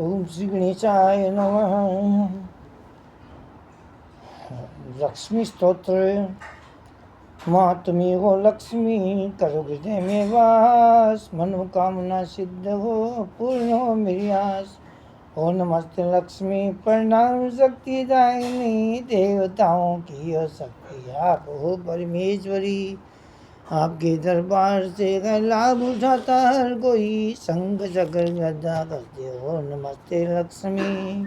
ओम श्री गणेशाय नमः। लक्ष्मी स्तोत्र। मातमेव लक्ष्मी करो हृदय में वास, मनोकामना सिद्ध हो पूर्ण हो मेरी आस। ओ नमस्ते लक्ष्मी प्रणाम शक्ति दायिनी, देवताओं की हो शक्ति आप हो परमेश्वरी। आपके दरबार से लाभ उठाता हर कोई, संग चक्र गदा करते हो नमस्ते लक्ष्मी।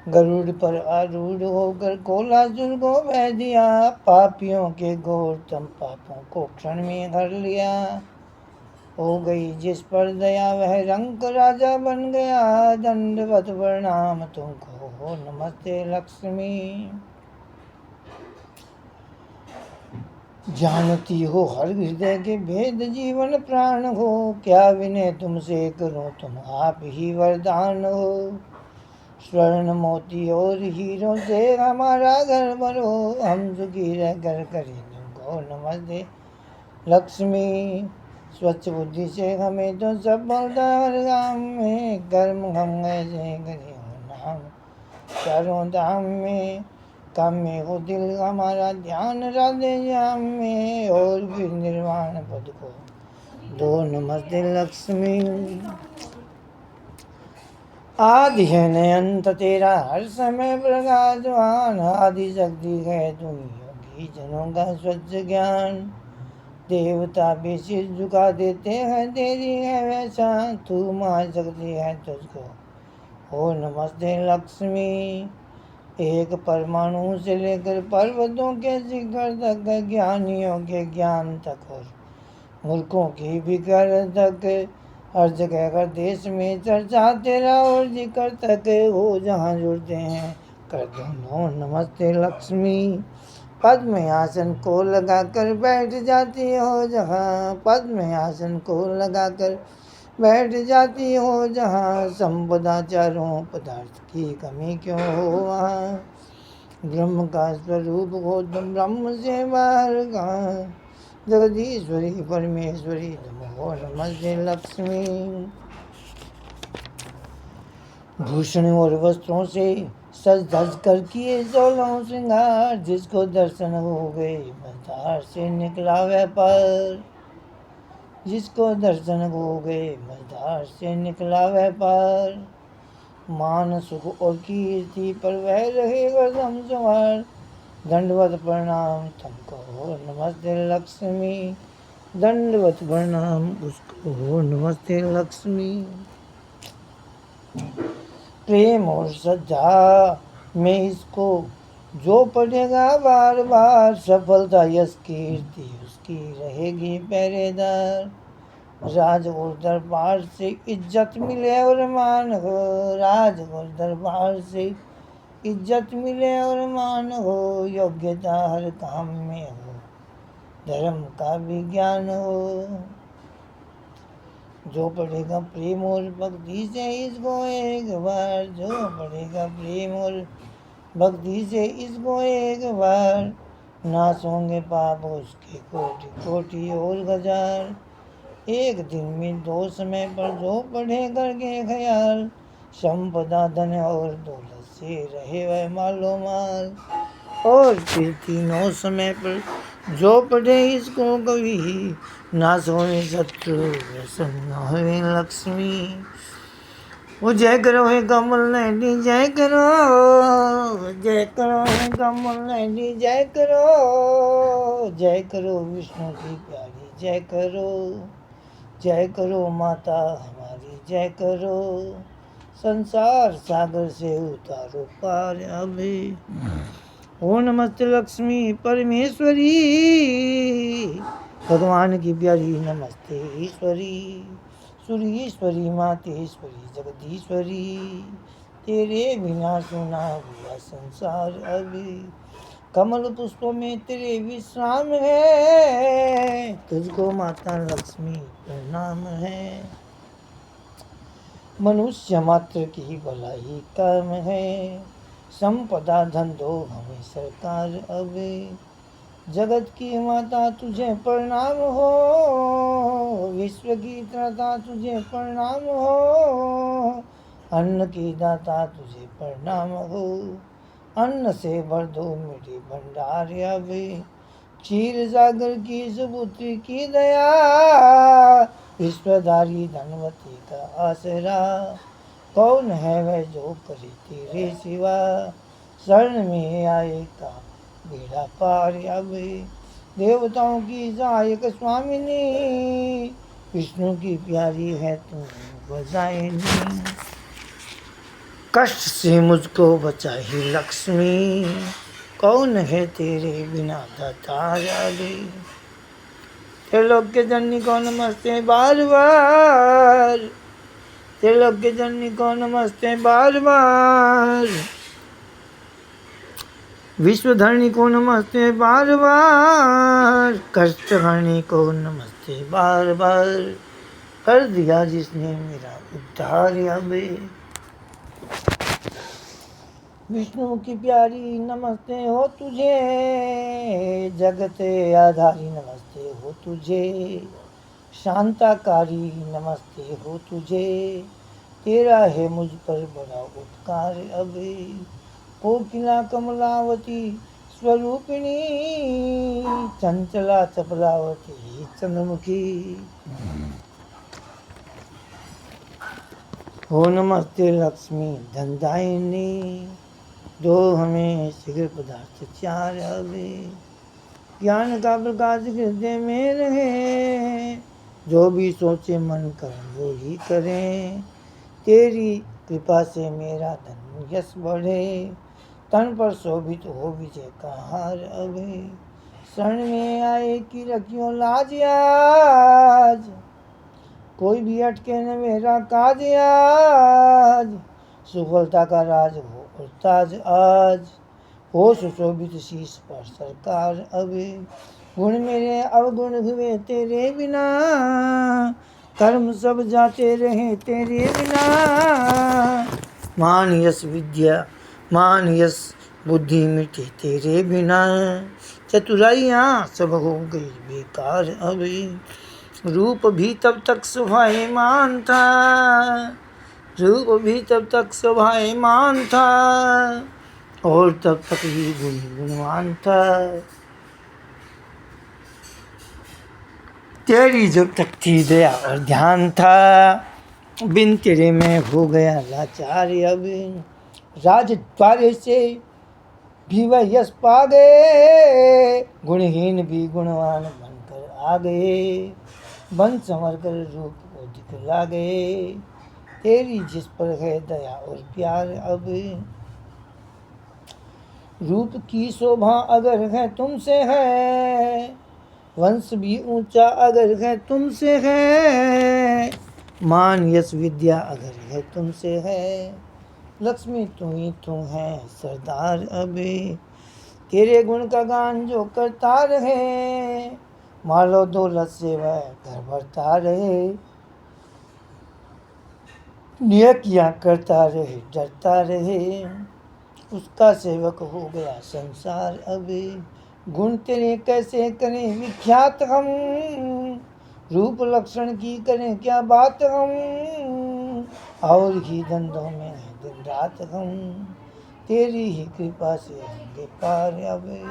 गरुड़ पर आरूढ़ होकर कोलासुर को बह दिया, पापियों के घोरतम पापों को क्षण में हर लिया। हो गई जिस पर दया वह रंक राजा बन गया, दंडवत प्रणाम तुमको हो नमस्ते लक्ष्मी। जानती हो हर हृदय के भेद जीवन प्राण हो, क्या विनय तुमसे करूं तुम आप ही वरदान हो। स्वर्ण मोती और हीरों से हमारा घर भरो, हम सुखी रह कर करें तुमको नमस्ते लक्ष्मी। स्वच्छ बुद्धि से हमें तो सफलता हर काम में, कर्म हम ऐसे करें हो नाम चारों धाम में। काम में हो दिल हमारा ध्यान राधे श्याम में, और फिर निर्वाण पद को दो नमस्ते लक्ष्मी। आदि है न अंत तेरा हर समय प्रकाशवान, आदि शक्ति है तुम योगी जनों का स्वच्छ ज्ञान। देवता भी सिर झुका देते हैं तेरी है वैसा, तू माँ शक्ति है तुझको हो नमस्ते लक्ष्मी। एक परमाणु से लेकर पर्वतों के शिखर तक, ज्ञानियों के ज्ञान तक और मुल्कों की फिकर तक, हर जगह हर देश में चर्चा तेरा और जिक्र तक हो जहाँ जुड़ते हैं कर दोनों नमस्ते लक्ष्मी। पद्म आसन को लगाकर बैठ जाती हो जहाँ, पद्म आसन को लगाकर बैठ जाती हो जहाँ, संपदा चारों पदार्थ की कमी क्यों हो वहाँ। ब्रह्म का स्वरूप हो तुम ब्रह्म से बाहर कहाँ, जगदीश्वरी परमेश्वरी तुम हो नमस्ते लक्ष्मी। भूषण और वस्त्रों से सज धज कर किए 16 श्रृंगार, जिसको दर्शन हो गए मझधार से निकला व्यापार, जिसको दर्शन हो गए मझधार से निकला व्यापार। मान सुख और कीर्ति पर वह रहेगा दम सवार, दंडवत प्रणाम तुमको हो नमस्ते लक्ष्मी। दंडवत प्रणाम उसको हो नमस्ते लक्ष्मी। प्रेम और श्रद्धा में इसको जो पढ़ेगा बार बार, सफलता यश कीर्ति उसकी रहेगी पहरेदार। राज और दरबार से इज्जत मिले और मान हो, राज और दरबार से इज्जत मिले और मान हो, योग्यता हर काम में हो, धर्म का भी ज्ञान हो। जो पढ़ेगा प्रेम और भक्ति से इसको एक बार, जो पढ़ेगा प्रेम और भक्ति से इसको एक बार, नाश होंगे पाप उसके कोटि कोटि और हजार। एक दिन में 2 समय पर जो पढ़े करके ख्याल, संपदा धन और दौलत से रहे वह मालो माल। और फिर 3 समय पर जो पढ़े इसको कभी, नाश होने शत्रु प्रसन्न होवे लक्ष्मी। वो जय करो हे कमल नैनी जय करो, जय करो हे कमल नैनी जय करो, जय करो विष्णु की प्यारी जय करो, जय करो माता हमारी जय करो, संसार सागर से उतारो पार अभी। ओ नमस्ते लक्ष्मी परमेश्वरी, भगवान की प्यारी नमस्ते ईश्वरी। सुरीश्वरी मातेश्वरी जगदीश्वरी, तेरे बिना सुना हुआ संसार अभी। कमल पुष्पों में तेरे विश्राम है, तुझको माता लक्ष्मी प्रणाम है। मनुष्य मात्र की भलाई कर्म है, संपदा धन दो हमें सरकार अभी। जगत की माता तुझे प्रणाम हो, विश्व की त्राता तुझे प्रणाम हो, अन्न की दाता तुझे प्रणाम हो, अन्न से भर दो मेरे भंडार अब। क्षीर सागर की सुपुत्री की दया, विश्वधारी धनवती का आसरा। कौन है वह जो करे तेरे सिवा, शरण में आएगा बेड़ा पार अब। देवताओं की सहायक स्वामिनी, विष्णु की प्यारी है तू बजाइनी। कष्ट से मुझको बचाई लक्ष्मी, कौन है तेरे बिना दातार अभी। त्रिलोक्य जननी को नमस्ते बार बार, त्रिलोक्य जननी को नमस्ते बार बार, विश्वधरणी को नमस्ते बार बार, कष्टहरणी को नमस्ते बार बार। कर दिया जिसने मेरा उद्धार अबे। विष्णु की प्यारी नमस्ते हो तुझे, जगत आधारी नमस्ते हो तुझे, शांताकारी नमस्ते हो तुझे। तेरा है मुझ पर बड़ा उपकार अबे। कोकिला कमलावती स्वरूपिणी, चंचला चपलावती चंद्रमुखी। हो नमस्ते लक्ष्मी धनदायिनी, दो हमें शीघ्र पदार्थ चार अबे। ज्ञान का प्रकाश हृदय में रहे, जो भी सोचे मन कर वो ही करें। तेरी कृपा से मेरा धन यश बढ़े, तन पर शोभित हो विजय का हार अबे। शरण में आए कि रखियो लाज आज, कोई भी अटके न मेरा काज आज। सुफलता का राज हो और ताज आज, हो सुशोभित शीश पर सरकार अबे। गुण मेरे अवगुण हुए तेरे बिना, कर्म सब जाते रहे तेरे बिना। मान यश विद्या मान यश बुद्धि मिटे तेरे बिना, चतुराइयाँ सब हो गई बेकार अबे। रूप भी तब तक शोभायमान था, रूप भी तब तक शोभायमान था, और तब तक ही गुणवान था। तेरी जब तक थी दया और ध्यान था, बिन तेरे में हो गया लाचार अब। राजद्वारे से भी वह यश पा गए, गुणहीन भी गुणवान बनकर आ गए। बन संवर कर रूप को दिखला गए, तेरी जिस पर है दया और प्यार अब। रूप की शोभा अगर है तुमसे है, वंश भी ऊंचा अगर है तुमसे है। मान यश विद्या अगर है तुमसे है, लक्ष्मी तू ही तू है सरदार अबे। तेरे गुण का गान जो करता रहे, मालो दौलत से वह घर भरता रहे। नेकियां करता रहे डरता रहे, उसका सेवक हो गया संसार अबे। गुण तेरे कैसे करें विख्यात हम, रूप लक्षण की करें क्या बात हम। और ही धंधों में है दिन रात हम, तेरी ही कृपा से होंगे पार अबे।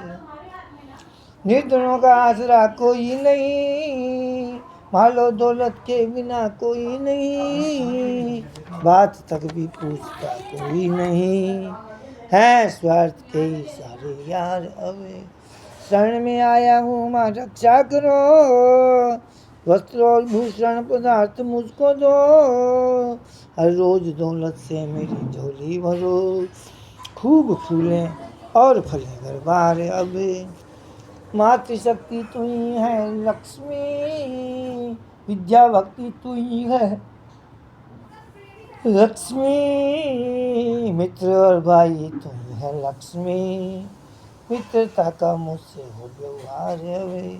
निर्धनों का आसरा कोई नहीं, मालो दौलत के बिना कोई नहीं। बात तक भी पूछता कोई नहीं, है स्वार्थ के ही सारे यार अबे। शरण में आया हूँ माँ रक्षा करो, वस्त्र और भूषण पदार्थ मुझको दो। हर रोज दौलत से मेरी झोली भरो, खूब फूलें और फले घर बार अबे। मातृशक्ति तू ही है लक्ष्मी, विद्या भक्ति तू ही है लक्ष्मी। मित्र और भाई तू ही है लक्ष्मी, मित्रता का मुझसे हो व्यवहार अबे।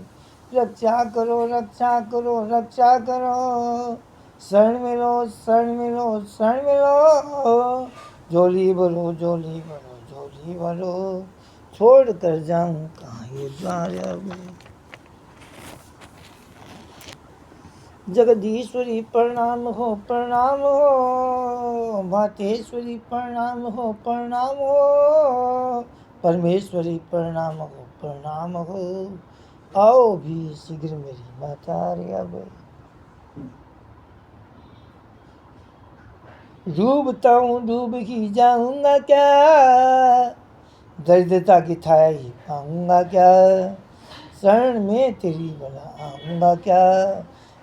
रक्षा करो रक्षा करो रक्षा करो, शरण मिलो शरण मिलो शरण मिलो। झोली भरो झोली भरो झोली भरो, छोड़ कर जाऊं कहाँ ये द्वार अबे। जगदीश्वरी प्रणाम हो भातेश्वरी प्रणाम हो परमेश्वरी प्रणाम हो आओ भी शीघ्र मेरी माता रे अब डूबता हूँ डूब ही जाऊंगा क्या दरिद्रता की छाया ही पाऊंगा क्या शरण में तेरी बला आऊंगा क्या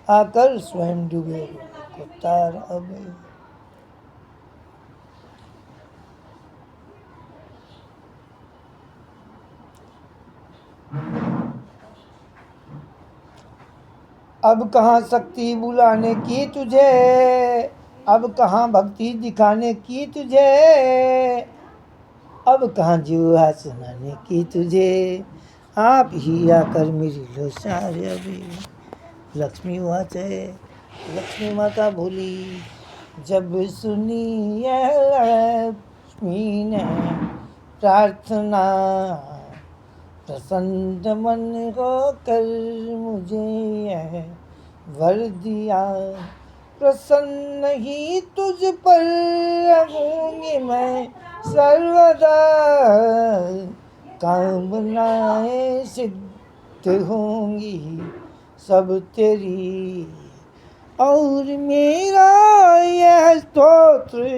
आकर स्वयं डूबे को तार अब अब कहाँ शक्ति बुलाने की तुझे अब कहाँ भक्ति दिखाने की तुझे अब कहाँ जुआ सुनाने की तुझे आप ही आकर मेरी लो सारे अभी लक्ष्मी वाच है लक्ष्मी माता बोली जब सुनी यह लक्ष्मी ने प्रार्थना प्रसन्न मन होकर मुझे यह वर दिया प्रसन्न ही तुझ पर रहूंगी मैं सर्वदा कामनाएं सिद्ध होंगी सब तेरी और मेरा यह स्तोत्र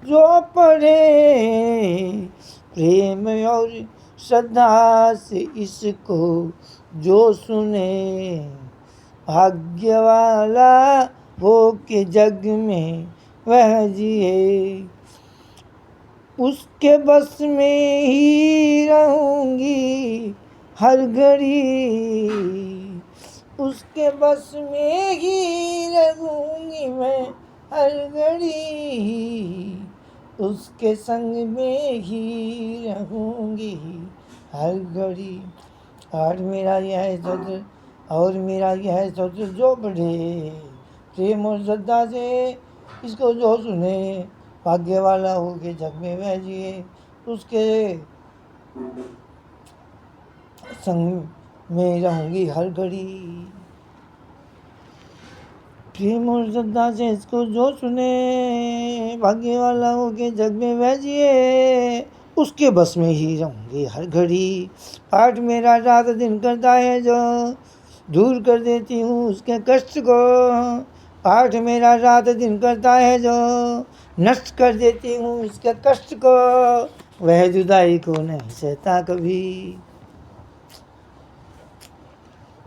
जो पढ़े प्रेम और श्रद्धा से इसको जो सुने भाग्य वाला हो के जग में वह जिए उसके बस में ही रहूंगी हर घड़ी उसके बस में ही रहूंगी मैं हर घड़ी उसके संग में ही रहूंगी हर घड़ी और मेरा यह स्तोत्र और मेरा यह स्तोत्र जो पढ़े प्रेम और श्रद्धा से इसको जो सुने भाग्य वाला हो के जग में वह जिए उसके संग में रहूंगी हर घड़ी प्रेम और श्रद्धा से इसको जो सुने भाग्य वाला हो के जग में वह जिए उसके बस में ही रहूंगी हर घड़ी पाठ मेरा रात दिन करता है जो दूर कर देती हूँ उसके कष्ट को पाठ मेरा रात दिन करता है जो नष्ट कर देती हूँ उसके कष्ट को वह जुदाई को नहीं सहता कभी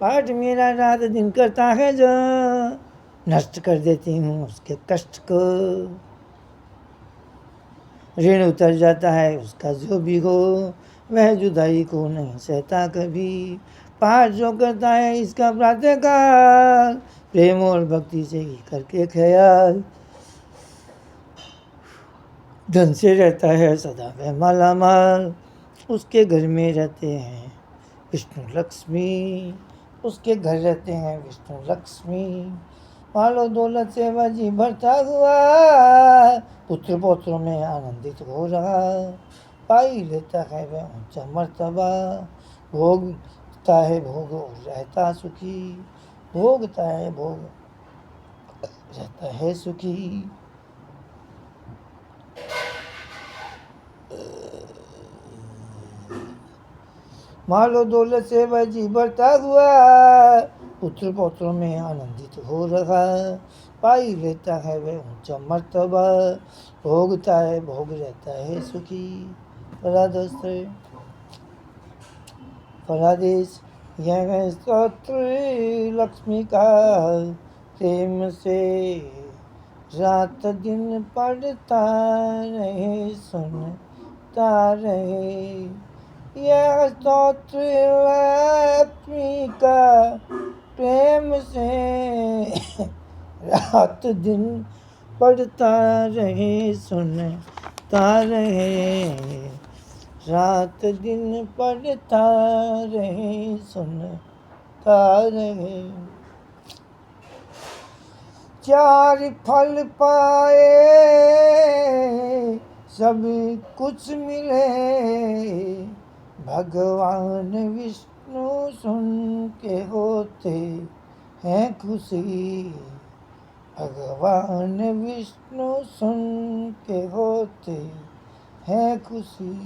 पाठ मेरा रात दिन करता है जो नष्ट कर देती हूँ उसके कष्ट को ऋण उतर जाता है उसका जो भी हो वह जुदाई को नहीं सहता कभी पाठ जो करता है इसका प्रातःकाल प्रेम और भक्ति से ही करके ख्याल धन से रहता है सदा वह माला माल उसके घर में रहते हैं विष्णु लक्ष्मी उसके घर रहते हैं विष्णु लक्ष्मी मालो दौलत से वह जी भरता हुआ पुत्र पौत्रों में आनंदित हो रहा पाई लेता है वह ऊंचा मर्तबा भोगता है भोग और रहता सुखी भोगता है भोग रहता है सुखी मालो दौलत से वह जी बढ़ता हुआ पुत्र पौत्रों में आनंदित हो रहा पाई लेता है वह ऊंचा मर्तबा भोगता है भोग रहता है सुखी फलादेश यह स्तोत्र लक्ष्मी का प्रेम से रात दिन पढ़ता रहे सुनता रहे यह स्तोत्र लक्ष्मी का प्रेम से रात दिन पढ़ता रहे सुनता रहे रात दिन पढ़ता रहे सुनता रहे चार फल पाए सब कुछ मिले भगवान विष्णु सुन के होते हैं खुशी भगवान विष्णु सुन के होते हैं खुशी।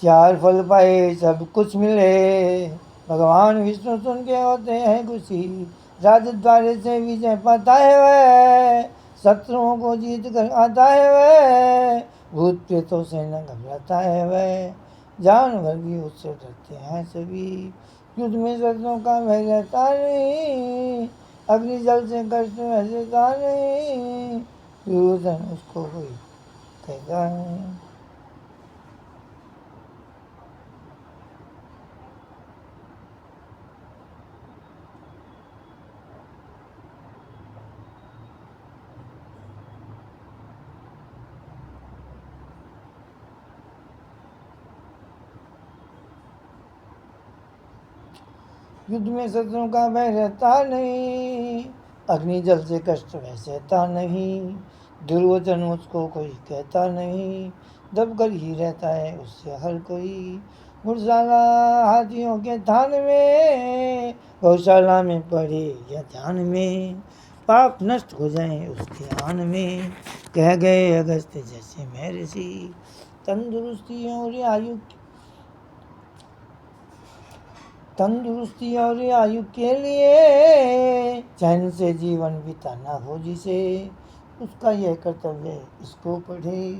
चार फल पाए सब कुछ मिले, भगवान विष्णु सुन के होते हैं खुशी। राजद्वार से विजय पाता है वह, शत्रुओं को जीत कर आता है वह। भूत प्रेतों से न घबराता है वह, जानवर भी उससे डरते हैं सभी। युद्ध में शत्रुओं का भय रहता नहीं, अग्नि जल से कष्ट सहता नहीं। दुर्योधन उसको कोई कहता नहीं। युद्ध में शत्रुओं का भय रहता नहीं, अग्नि जल से कष्ट वह सहता नहीं। दुर्योधन उसको कोई कहता नहीं, दब कर ही रहता है उससे हर कोई। घुड़शाला हाथियों के थान में, गौशाला में पड़े या ध्यान में। पाप नष्ट हो जाए उसके आन में, कह गए अगस्त जैसे महर्षि। तंदुरुस्ती और आयु आयु के लिए चैन से जीवन बिताना हो जिसे, उसका यह कर्तव्य इसको पढ़े।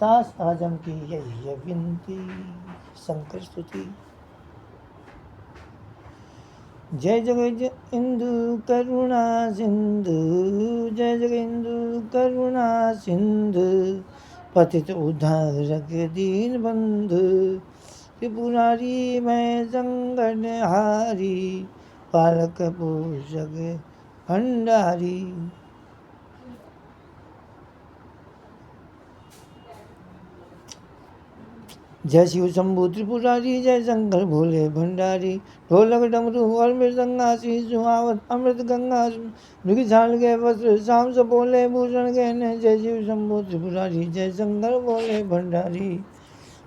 दास आजम की यही है विनती। शंकर स्तुति। जय जग इंदु करुणा सिंधु, जय जग इंदु करुणा सिंधु। पतित उद्धारक दीन बंधु, त्रिपुरारी मैं संगनहारी। पालक पोषक भंडारी। जय शिव शंभु त्रिपुरारी, जय शंकर भोले भंडारी। ढोलक डमरू और मृदंगा शीश सुहावत अमृत गंगा। मृग छाल के वस्त्र शाम से बोले भूषण गहने। जय शिव शंभु त्रिपुरारी, जय शंकर भोले भंडारी।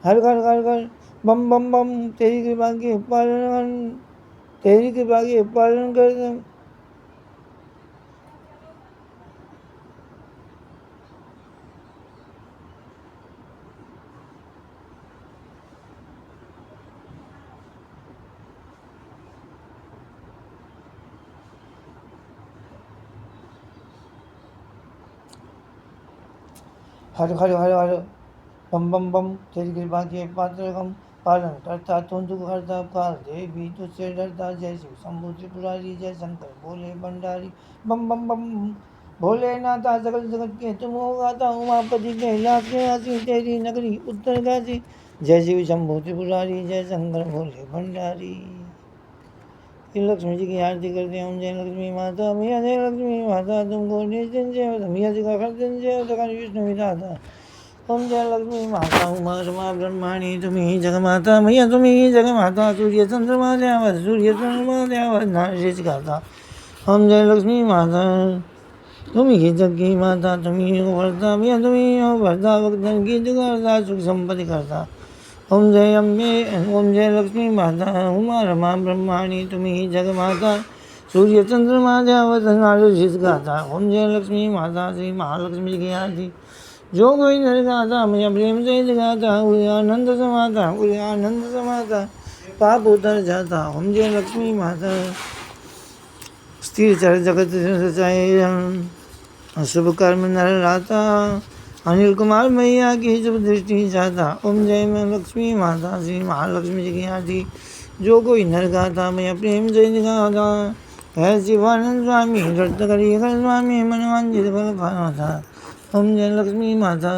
हर घर घर घर बम बम बम, तेरी कृपा के पालन, तेरी कृपा के पालन कर। हर हर हर हर बम बम बम, तेरी कृपा के पात्र हम। पालन करता तू दुख हरता, काल देवी तुझसे डरता। जय शिव शंभु त्रिपुरारी, जय शंकर भोले भंडारी। बम बम बम भोलेनाथा, सकल जगत के तुम हो गाता। उमापति कैलाश के वासी, तेरी नगरी उत्तर काशी। जय शिव शंभु त्रिपुरारी, जय शंकर भोले भंडारी। लक्ष्मी जी की आरती करते हैं। जय लक्ष्मी माता, मैया जय लक्ष्मी माता, तुमको निश्चिंत जय मैया जी का खर्चन जय विष्णु विधाता। ओम जय लक्ष्मी माता, उमा रमा ब्रह्माणी तुम्ही जगमाता। मैया तुम्ही जगमाता, सूर्य चंद्रमा द्यावत, सूर्य चंद्रमा द्यावत नारिश गाता। ओम जय लक्ष्मी माता, तुम्ही जग की माता, तुम्ही हो भरता। मैया तुम्ही हो भरता, भक्तन की जुगारता, सुख संपत्ति करता। ओम जय अम्बे, ओम जय लक्ष्मी माता, उमा रमा ब्रह्माणी तुम्ही जगमाता। सूर्य चंद्रमा द्यावत नारिश गाता। ओम जय लक्ष्मी माता, श्री महालक्ष्मी की आरती। जो कोई नर गाता मैया प्रेम से जगाता, उसे आनंद समाता, उसे आनंद समाता, पाप उतर जाता। ओम जय लक्ष्मी माता। स्थिर चर जगत रचाए, शुभ कर्म नर लाता। अनिल कुमार मैया की शुभ दृष्टि चाहता। ओम जय मैं लक्ष्मी माता, श्री महालक्ष्मी जी की आरती। जो कोई नर गाता मैया प्रेम से जगाता, है शिवानंद स्वामी व्रत करिए कर स्वामी, मनवांजित फल पाता। ओम जय लक्ष्मी माता।